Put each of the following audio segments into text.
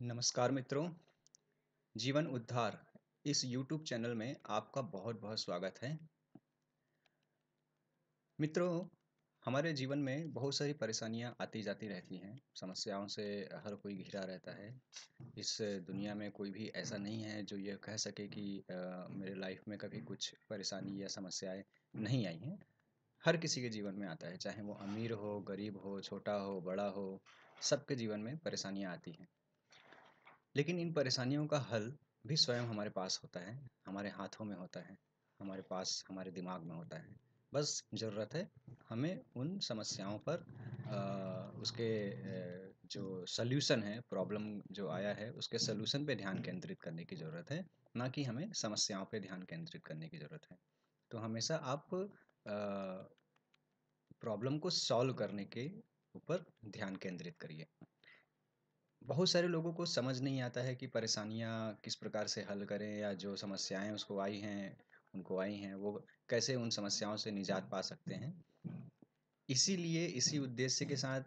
नमस्कार मित्रों, जीवन उद्धार इस यूट्यूब चैनल में आपका बहुत-बहुत स्वागत है। मित्रों, हमारे जीवन में बहुत सारी परेशानियाँ आती-जाती रहती हैं, समस्याओं से हर कोई घिरा रहता है। इस दुनिया में कोई भी ऐसा नहीं है जो ये कह सके कि मेरे लाइफ में कभी कुछ परेशानी या समस्याएँ नहीं आई हैं। हर किसी के जीवन में आता है, चाहे वो अमीर हो, गरीब हो, छोटा हो, बड़ा हो, सबके जीवन में परेशानियाँ आती हैं। लेकिन इन परेशानियों का हल भी स्वयं हमारे पास होता है, हमारे हाथों में होता है, हमारे पास हमारे दिमाग में होता है। बस ज़रूरत है हमें उन समस्याओं पर उसके जो सॉल्यूशन है, प्रॉब्लम जो आया है, उसके सॉल्यूशन पे ध्यान केंद्रित करने की ज़रूरत है, ना कि हमें समस्याओं पे ध्यान केंद्रित करने की ज़रूरत है। तो हमेशा आप प्रॉब्लम को सॉल्व करने के ऊपर ध्यान केंद्रित करिए। बहुत सारे लोगों को समझ नहीं आता है कि परेशानियाँ किस प्रकार से हल करें या जो समस्याएँ उनको आई हैं, वो कैसे उन समस्याओं से निजात पा सकते हैं। इसीलिए इसी उद्देश्य के साथ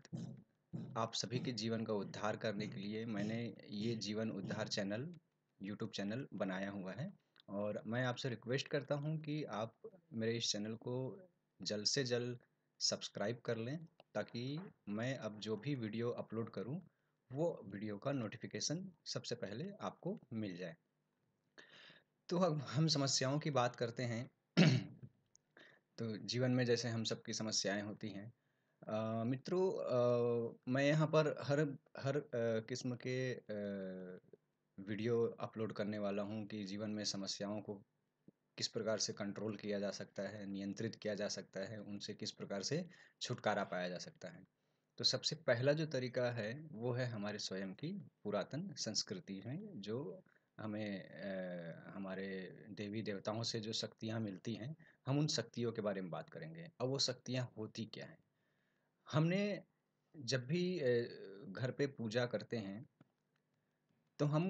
आप सभी के जीवन का उद्धार करने के लिए मैंने ये जीवन उद्धार चैनल, यूट्यूब चैनल बनाया हुआ है और मैं आपसे रिक्वेस्ट करता हूँ कि आप मेरे इस चैनल को जल्द से जल्द सब्सक्राइब कर लें ताकि मैं अब जो भी वीडियो अपलोड करूँ, वो वीडियो का नोटिफ़िकेशन सबसे पहले आपको मिल जाए। तो अब हम समस्याओं की बात करते हैं। तो जीवन में जैसे हम सबकी समस्याएँ होती हैं। मित्रों, मैं यहाँ पर हर किस्म के वीडियो अपलोड करने वाला हूँ कि जीवन में समस्याओं को किस प्रकार से कंट्रोल किया जा सकता है, नियंत्रित किया जा सकता है, उनसे किस प्रकार से छुटकारा पाया जा सकता है। तो सबसे पहला जो तरीका है, वो है हमारे स्वयं की पुरातन संस्कृति में जो हमें हमारे देवी-देवताओं से जो शक्तियाँ मिलती हैं, हम उन शक्तियों के बारे में बात करेंगे। अब वो शक्तियाँ होती क्या हैं? हमने जब भी घर पे पूजा करते हैं, तो हम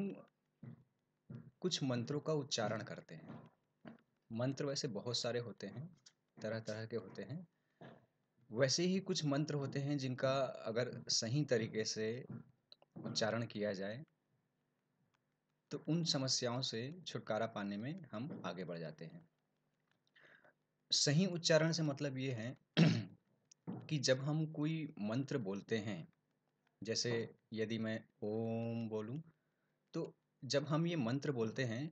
कुछ मंत्रों का उच्चारण करते हैं। मंत्र वैसे बहुत सारे होते हैं, तरह-तरह के होते हैं। वैसे ही कुछ मंत्र होते हैं जिनका अगर सही तरीके से उच्चारण किया जाए, तो उन समस्याओं से छुटकारा पाने में हम आगे बढ़ जाते हैं। सही उच्चारण से मतलब ये है कि जब हम कोई मंत्र बोलते हैं, जैसे यदि मैं ओम बोलूँ, तो जब हम ये मंत्र बोलते हैं,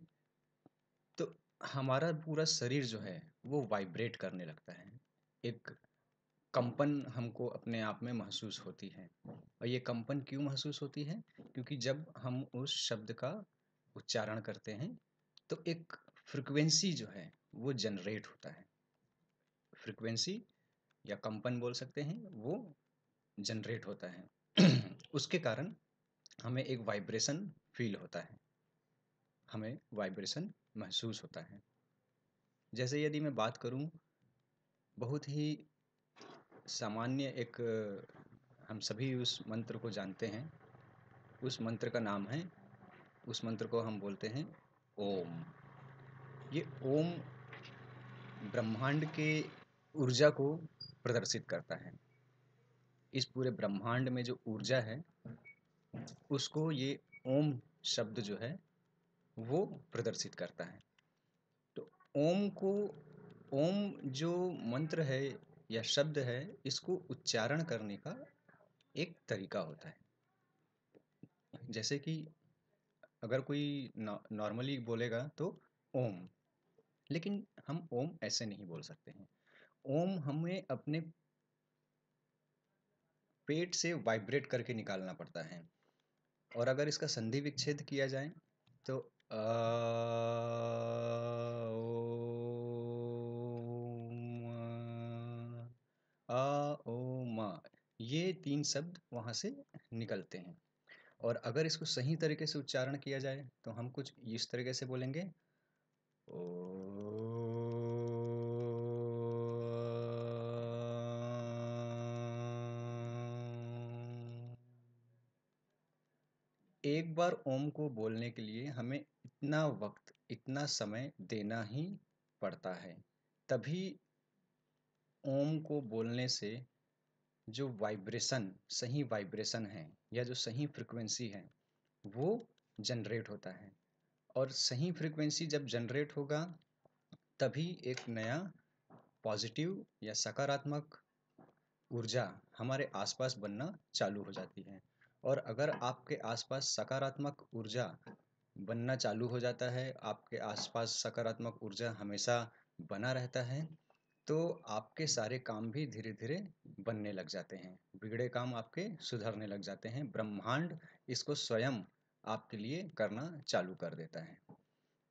तो हमारा पूरा शरीर जो है, वो वाइब्रेट करने लगता है। एक कंपन हमको अपने आप में महसूस होती है और ये कंपन क्यों महसूस होती है? क्योंकि जब हम उस शब्द का उच्चारण करते हैं, तो एक फ्रीक्वेंसी जो है, वो जनरेट होता है। फ्रीक्वेंसी या कंपन बोल सकते हैं, वो जनरेट होता है। उसके कारण हमें एक वाइब्रेशन फ़ील होता है, हमें वाइब्रेशन महसूस होता है। जैसे यदि मैं बात करूँ, बहुत ही सामान्य एक हम सभी उस मंत्र को जानते हैं, उस मंत्र का नाम है, उस मंत्र को हम बोलते हैं ओम। ये ओम ब्रह्मांड के ऊर्जा को प्रदर्शित करता है। इस पूरे ब्रह्मांड में जो ऊर्जा है, उसको ये ओम शब्द जो है, वो प्रदर्शित करता है। तो ओम को ओम जो मंत्र है या शब्द है, इसको उच्चारण करने का एक तरीका होता है। जैसे कि अगर कोई नॉर्मली बोलेगा तो ओम, लेकिन हम ओम ऐसे नहीं बोल सकते हैं। ओम हमें अपने पेट से वाइब्रेट करके निकालना पड़ता है और अगर इसका संधि विच्छेद किया जाए तो अ, ओम, ओ म, ये 3 शब्द वहाँ से निकलते हैं। और अगर इसको सही तरीके से उच्चारण किया जाए तो हम कुछ इस तरीके से बोलेंगे ओ। एक बार ओम को बोलने के लिए हमें इतना वक्त, इतना समय देना ही पड़ता है। तभी ओम को बोलने से जो वाइब्रेशन, सही वाइब्रेशन है या जो सही फ्रीक्वेंसी है, वो जनरेट होता है और सही फ्रीक्वेंसी जब जनरेट होगा तभी एक नया पॉजिटिव या सकारात्मक ऊर्जा हमारे आसपास बनना चालू हो जाती है। और अगर आपके आसपास सकारात्मक ऊर्जा बनना चालू हो जाता है, आपके आसपास सकारात्मक ऊर्जा हमेशा बना रहता है, तो आपके सारे काम भी धीरे-धीरे बनने लग जाते हैं। बिगड़े काम आपके सुधरने लग जाते हैं। ब्रह्मांड इसको स्वयं आपके लिए करना चालू कर देता है।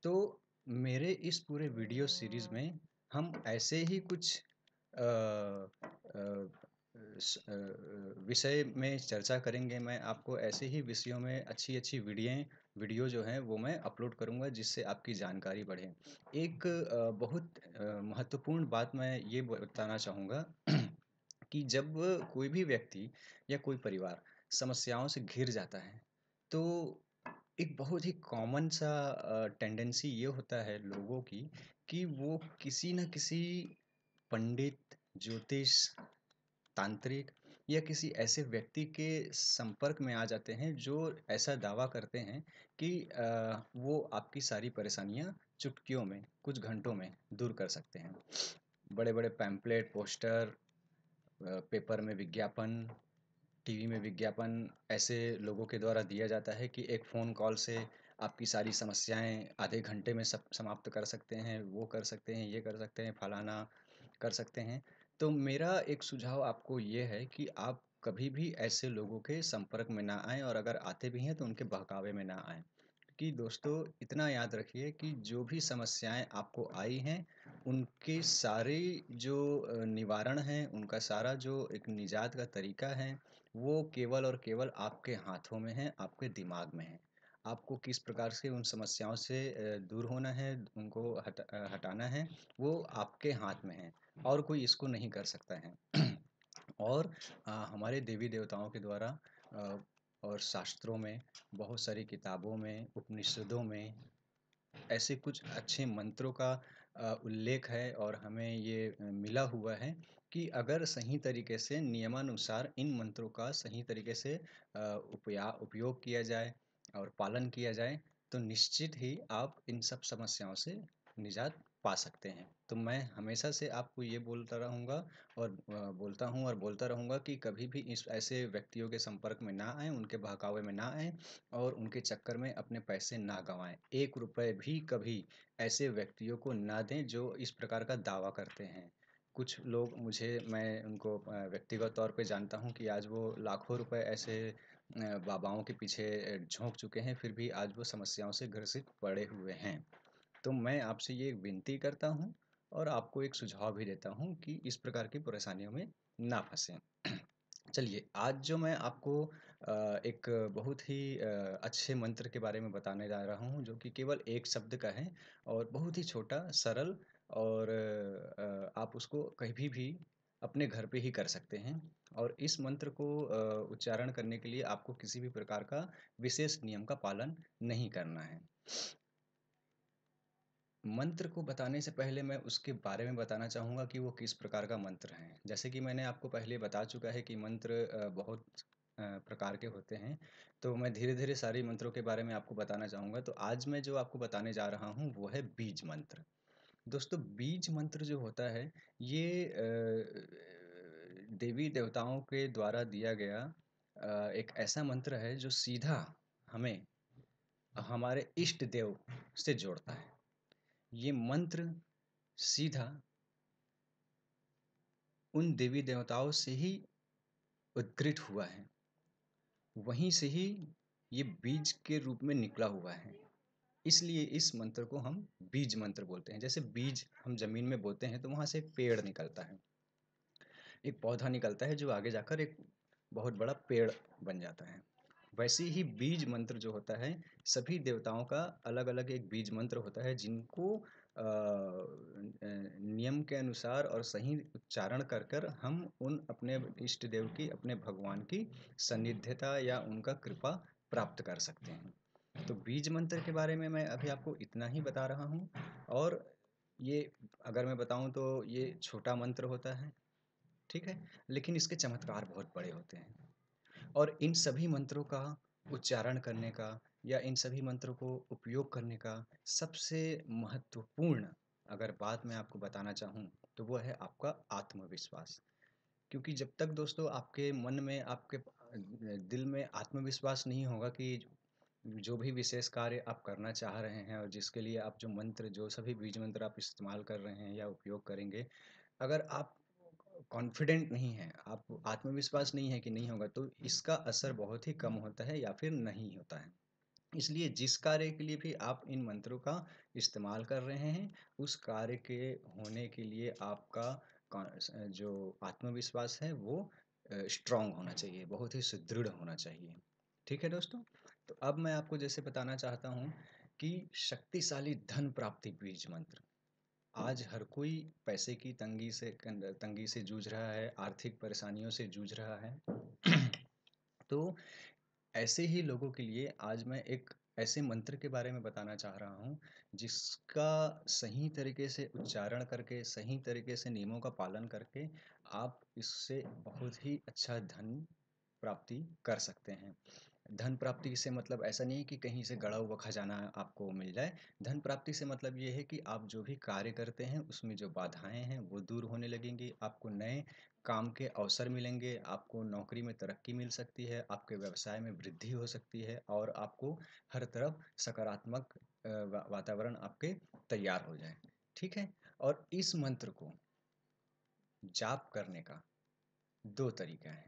तो मेरे इस पूरे वीडियो सीरीज़ में हम ऐसे ही कुछ अ अ, विषय में चर्चा करेंगे। मैं आपको ऐसे ही विषयों में अच्छी-अच्छी वीडियो जो हैं वो मैं अपलोड करूँगा जिससे आपकी जानकारी बढ़े। एक बहुत महत्वपूर्ण बात मैं ये बताना चाहूँगा कि जब कोई भी व्यक्ति या कोई परिवार समस्याओं से घिर जाता है, तो एक बहुत ही कॉमन सा टेंडेंसी ये होता है लोगों की कि वो किसी न किसी पंडित, ज्योतिष, तांत्रिक या किसी ऐसे व्यक्ति के संपर्क में आ जाते हैं जो ऐसा दावा करते हैं कि वो आपकी सारी परेशानियाँ चुटकियों में, कुछ घंटों में दूर कर सकते हैं। बड़े-बड़े पैम्पलेट, पोस्टर, पेपर में विज्ञापन, टीवी में विज्ञापन ऐसे लोगों के द्वारा दिया जाता है कि एक फ़ोन कॉल से आपकी सारी समस्याएँ आधे घंटे में सब समाप्त कर सकते हैं, वो कर सकते हैं, ये कर सकते हैं, फलाना कर सकते हैं। तो मेरा एक सुझाव आपको ये है कि आप कभी भी ऐसे लोगों के संपर्क में ना आएँ और अगर आते भी हैं तो उनके बहकावे में ना आएँ। कि दोस्तों इतना याद रखिए कि जो भी समस्याएँ आपको आई हैं, उनके सारे जो निवारण हैं, उनका सारा जो एक निजात का तरीका है, वो केवल और केवल आपके हाथों में है, आपके दिमाग में है। आपको किस प्रकार से उन समस्याओं से दूर होना है, उनको हटाना है, वो आपके हाथ में है और कोई इसको नहीं कर सकता है। और हमारे देवी-देवताओं के द्वारा अ, और शास्त्रों में, बहुत सारी किताबों में, उपनिषदों में ऐसे कुछ अच्छे मंत्रों का उल्लेख है और हमें ये मिला हुआ है कि अगर सही तरीके से नियमानुसार इन मंत्रों का सही तरीके से उपयोग किया जाए और पालन किया जाए, तो निश्चित ही आप इन सब समस्याओं से निजात पा सकते हैं। तो मैं हमेशा से आपको ये बोलता रहूँगा और बोलता हूँ और बोलता रहूँगा कि कभी भी इस ऐसे व्यक्तियों के संपर्क में ना आएँ, उनके बहकावे में ना आएँ और उनके चक्कर में अपने पैसे ना गँवाएँ। 1 रुपए भी कभी ऐसे व्यक्तियों को ना दें जो इस प्रकार का दावा करते हैं। कुछ लोग मैं उनको व्यक्तिगत तौर पे जानता हूँ कि आज वो लाखों रुपए ऐसे बाबाओं के पीछे झोंक चुके हैं, फिर भी आज वो समस्याओं से ग्रसित पड़े हुए हैं। तो मैं आपसे ये विनती करता हूँ और आपको एक सुझाव भी देता हूँ कि इस प्रकार की परेशानियों में ना फँसें। चलिए, आज जो मैं आपको एक बहुत ही अच्छे मंत्र के बारे में बताने जा रहा हूँ, जो कि केवल एक शब्द का है और बहुत ही छोटा, सरल और आप उसको कभी भी अपने घर पे ही कर सकते हैं और इस मंत्र को उच्चारण करने के लिए आपको किसी भी प्रकार का विशेष नियम का पालन नहीं करना है। मंत्र को बताने से पहले मैं उसके बारे में बताना चाहूँगा कि वो किस प्रकार का मंत्र है। जैसे कि मैंने आपको पहले बता चुका है कि मंत्र बहुत प्रकार के होते हैं, तो मैं धीरे-धीरे सारे मंत्रों के बारे में आपको बताना चाहूँगा। तो आज मैं जो आपको बताने जा रहा हूँ, वो है बीज मंत्र। दोस्तों, बीज मंत्र जो होता है, ये देवी-देवताओं के द्वारा दिया गया एक ऐसा मंत्र है, जो सीधा हमें हमारे इष्ट देव से जोड़ता है। ये मंत्र सीधा उन देवी-देवताओं से ही उद्घृत हुआ है। वहीं से ही ये बीज के रूप में निकला हुआ है। इसलिए इस मंत्र को हम बीज मंत्र बोलते हैं। जैसे बीज हम ज़मीन में बोते हैं तो वहाँ से एक पेड़ निकलता है। एक पौधा निकलता है जो आगे जाकर एक बहुत बड़ा पेड़ बन जाता है। वैसे ही बीज मंत्र जो होता है, सभी देवताओं का अलग-अलग एक बीज मंत्र होता है जिनको नियम के अनुसार और सही उच्चारण कर कर हम उन अपने इष्ट देव की, अपने भगवान की सानिध्यता या उनका कृपा प्राप्त कर सकते हैं। तो बीज मंत्र के बारे में मैं अभी आपको इतना ही बता रहा हूँ और ये अगर मैं बताऊँ तो ये छोटा मंत्र होता है, ठीक है? लेकिन इसके चमत्कार बहुत बड़े होते हैं। और इन सभी मंत्रों का उच्चारण करने का या इन सभी मंत्रों को उपयोग करने का सबसे महत्वपूर्ण अगर बात मैं आपको बताना चाहूँ, तो वो है आपका आत्मविश्वास। क्योंकि जब तक दोस्तों आपके मन में, आपके दिल में आत्मविश्वास नहीं होगा कि जो भी विशेष कार्य आप करना चाह रहे हैं और जिसके लिए आप जो मंत्र, जो सभी बीज मंत्र आप इस्तेमाल कर रहे हैं या उपयोग करेंगे, अगर आप कॉन्फिडेंट नहीं हैं, आप आत्मविश्वास नहीं है कि नहीं होगा, तो इसका असर बहुत ही कम होता है या फिर नहीं होता है। इसलिए जिस कार्य के लिए भी आप इन मंत्रों का इस्तेमाल कर रहे हैं, उस कार्य के होने के लिए आपका जो आत्मविश्वास है वो स्ट्रांग होना चाहिए, बहुत ही सुदृढ़ होना चाहिए। ठीक है दोस्तों? तो अब मैं आपको जैसे बताना चाहता हूँ कि शक्तिशाली धन प्राप्ति बीज मंत्र। आज हर कोई पैसे की तंगी से जूझ रहा है, आर्थिक परेशानियों से जूझ रहा है। तो ऐसे ही लोगों के लिए आज मैं एक ऐसे मंत्र के बारे में बताना चाह रहा हूँ, जिसका सही तरीके से उच्चारण करके, सही तरीके से नियमों का पालन करके आप इससे बहुत ही अच्छा धन प्राप्ति कर सकते हैं। धन प्राप्ति से मतलब ऐसा नहीं है कि कहीं से गड़ा हुआ खजाना आपको मिल जाए। धन प्राप्ति से मतलब ये है कि आप जो भी कार्य करते हैं, उसमें जो बाधाएँ हैं, वो दूर होने लगेंगी। आपको नए काम के अवसर मिलेंगे, आपको नौकरी में तरक्की मिल सकती है, आपके व्यवसाय में वृद्धि हो सकती है और आपको हर तरफ सकारात्मक वातावरण आपके तैयार हो जाए। ठीक है? और इस मंत्र को जाप करने का 2 तरीका है।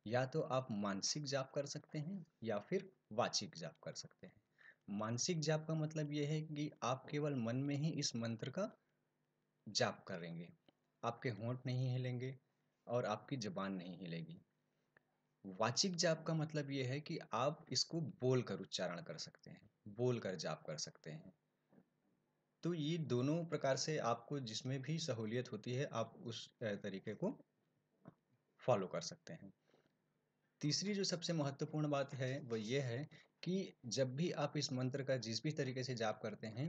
या तो आप मानसिक जाप कर सकते हैं या फिर वाचिक जाप कर सकते हैं। मानसिक जाप का मतलब ये है कि आप केवल मन में ही इस मंत्र का जाप करेंगे। आपके होंठ नहीं हिलेंगे और आपकी ज़ुबान नहीं हिलेगी। वाचिक जाप का मतलब ये है कि आप इसको बोलकर उच्चारण कर सकते हैं, बोलकर जाप कर सकते हैं। तो ये दोनों प्रकार से आपको जिसमें भी सहूलियत होती है, आप उस तरीके को फ़ॉलो कर सकते हैं। तीसरी जो सबसे महत्वपूर्ण बात है, वो ये है कि जब भी आप इस मंत्र का जिस भी तरीके से जाप करते हैं,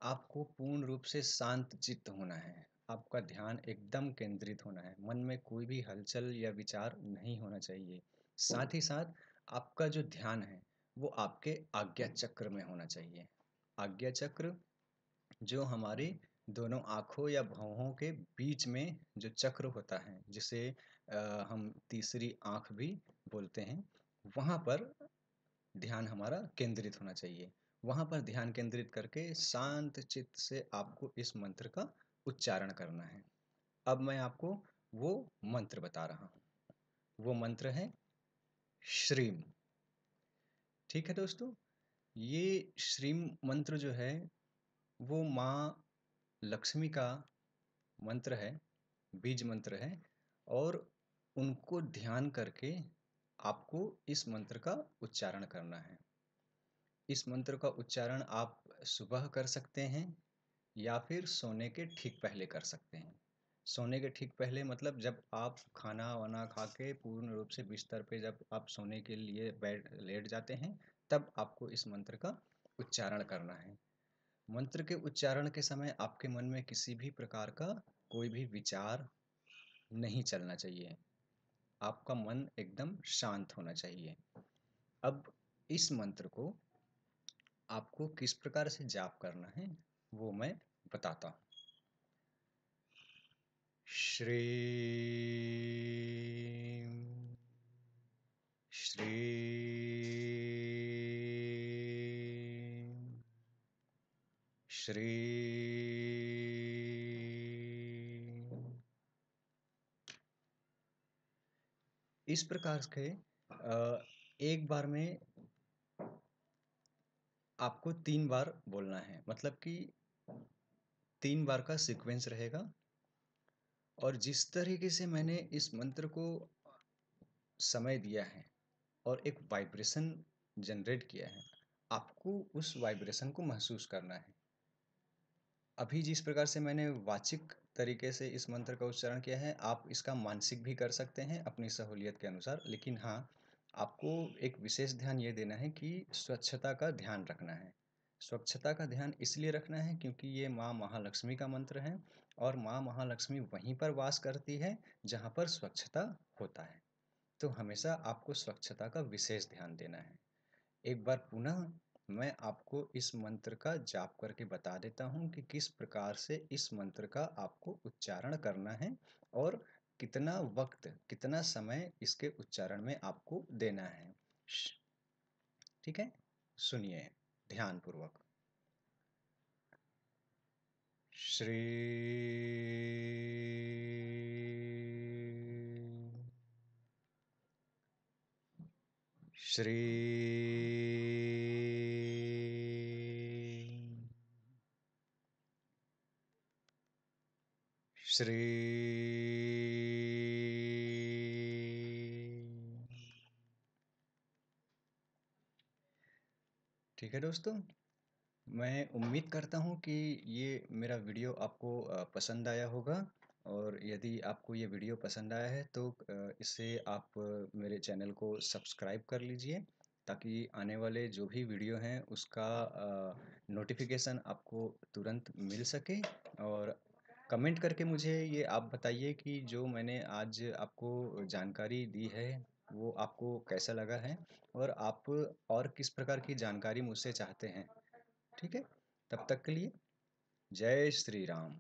आपको पूर्ण रूप से शांत चित्त होना है। आपका ध्यान एकदम केंद्रित होना है। मन में कोई भी हलचल या विचार नहीं होना चाहिए। साथ ही साथ आपका जो ध्यान है, वो आपके आज्ञा चक्र में होना चाहिए। आज्ञा चक्र जो हमारी दोनों आँखों या भौहों के बीच में जो चक्र होता है, जिसे हम तीसरी आँख भी बोलते हैं, वहाँ पर ध्यान हमारा केंद्रित होना चाहिए। वहाँ पर ध्यान केंद्रित करके शांत चित्त से आपको इस मंत्र का उच्चारण करना है। अब मैं आपको वो मंत्र बता रहा हूँ। वो मंत्र है श्रीम। ठीक है दोस्तों? ये श्रीम मंत्र जो है, वो माँ लक्ष्मी का मंत्र है, बीज मंत्र है और उनको ध्यान करके आपको इस मंत्र का उच्चारण करना है। इस मंत्र का उच्चारण आप सुबह कर सकते हैं या फिर सोने के ठीक पहले कर सकते हैं। सोने के ठीक पहले मतलब जब आप खाना-वाना खा के पूर्ण रूप से बिस्तर पे जब आप सोने के लिए लेट जाते हैं, तब आपको इस मंत्र का उच्चारण करना है। मंत्र के उच्चारण के समय आपके मन में किसी भी प्रकार का कोई भी विचार नहीं चलना चाहिए। आपका मन एकदम शांत होना चाहिए। अब इस मंत्र को आपको किस प्रकार से जाप करना है, वो मैं बताता हूँ। श्रीं श्रीं श्रीं। इस प्रकार के एक बार में आपको 3 बार बोलना है। मतलब कि 3 बार का सीक्वेंस रहेगा और जिस तरीके से मैंने इस मंत्र को समय दिया है और एक वाइब्रेशन जनरेट किया है, आपको उस वाइब्रेशन को महसूस करना है। अभी जिस प्रकार से मैंने वाचिक तरीके से इस मंत्र का उच्चारण किया है, आप इसका मानसिक भी कर सकते हैं अपनी सहूलियत के अनुसार। लेकिन हाँ, आपको एक विशेष ध्यान ये देना है कि स्वच्छता का ध्यान रखना है। स्वच्छता का ध्यान इसलिए रखना है क्योंकि ये माँ महालक्ष्मी का मंत्र है और माँ महालक्ष्मी वहीं पर वास करती है जहाँ पर स्वच्छता होता है। तो हमेशा आपको स्वच्छता का विशेष ध्यान देना है। एक बार पुनः मैं आपको इस मंत्र का जाप करके बता देता हूँ कि किस प्रकार से इस मंत्र का आपको उच्चारण करना है और कितना वक्त, कितना समय इसके उच्चारण में आपको देना है। ठीक है? सुनिए ध्यानपूर्वक। श्री श्री श्री ठीक है दोस्तों, मैं उम्मीद करता हूँ कि ये मेरा वीडियो आपको पसंद आया होगा और यदि आपको ये वीडियो पसंद आया है तो इसे आप मेरे चैनल को सब्सक्राइब कर लीजिए ताकि आने वाले जो भी वीडियो हैं उसका नोटिफिकेशन आपको तुरंत मिल सके। और कमेंट करके मुझे ये आप बताइए कि जो मैंने आज आपको जानकारी दी है वो आपको कैसा लगा है और आप और किस प्रकार की जानकारी मुझसे चाहते हैं। ठीक है? तब तक के लिए जय श्री राम।